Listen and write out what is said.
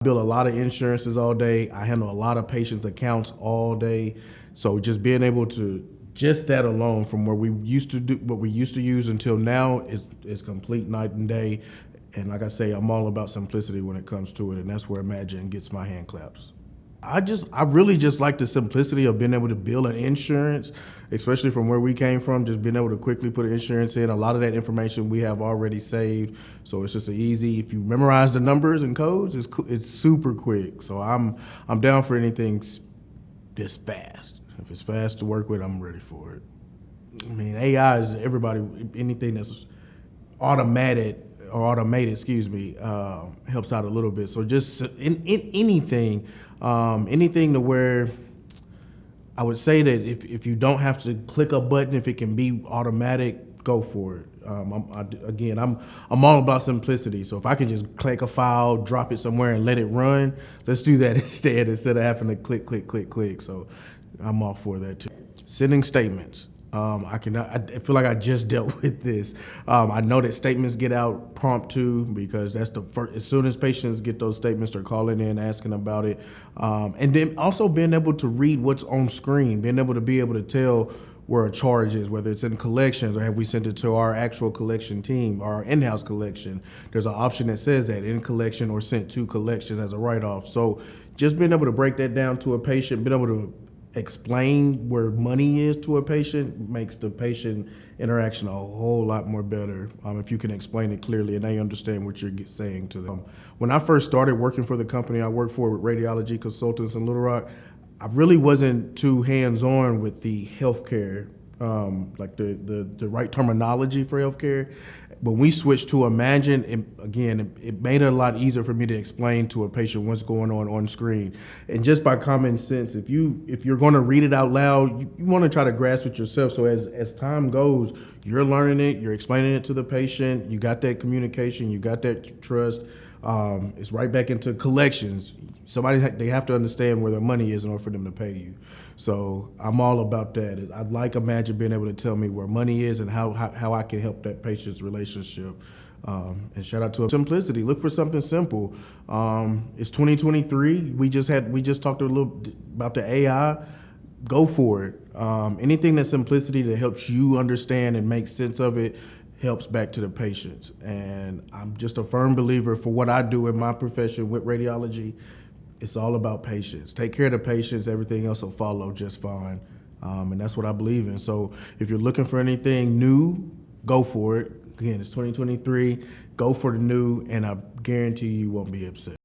Bill a lot of insurances all day. I handle a lot of patients' accounts all day. So just being able to, just that alone from where we used to do, what we used to use until now is complete night and day. And like I say, I'm all about simplicity when it comes to it. And that's where Imagine gets my hand claps. I really just like the simplicity of being able to bill an insurance, especially from where we came from, just being able to quickly put an insurance in. A lot of that information we have already saved. So it's just easy, if you memorize the numbers and codes, it's super quick. So I'm down for anything this fast. If it's fast to work with, I'm ready for it. I mean, AI is anything that's automated, helps out a little bit. So just in anything to where I would say that if you don't have to click a button, if it can be automatic, go for it. I'm all about simplicity. So if I can just click a file, drop it somewhere, and let it run, let's do that instead of having to click. So I'm all for that too. Sending statements. I feel like I just dealt with this. I know that statements get out prompt too, because that's the first, as soon as patients get those statements, they're calling in, asking about it. And then also being able to read what's on screen, being able to tell where a charge is, whether it's in collections or have we sent it to our actual collection team, our in-house collection. There's an option that says that in collection or sent to collections as a write-off. So just being able to break that down to a patient, being able to explain where money is to a patient makes the patient interaction a whole lot more better if you can explain it clearly and they understand what you're saying to them. When I first started working for the company I worked for with Radiology Consultants in Little Rock, I really wasn't too hands-on with the healthcare, like the right terminology for healthcare. When we switched to Imagine, it made it a lot easier for me to explain to a patient what's going on screen. And just by common sense, if you're going to read it out loud, you want to try to grasp it yourself. So as time goes, you're learning it, you're explaining it to the patient, you got that communication, you got that trust. It's right back into collections. They have to understand where their money is in order for them to pay you. So I'm all about that. I'd like Imagine being able to tell me where money is and how I can help that patient's relationship. And shout out to simplicity. Look for something simple. It's 2023. We just talked a little about the AI. Go for it. Anything that's simplicity that helps you understand and make sense of it helps back to the patients. And I'm just a firm believer for what I do in my profession with radiology. It's all about patients. Take care of the patients, everything else will follow just fine. And that's what I believe in. So if you're looking for anything new, go for it. Again, it's 2023, go for the new, and I guarantee you won't be upset.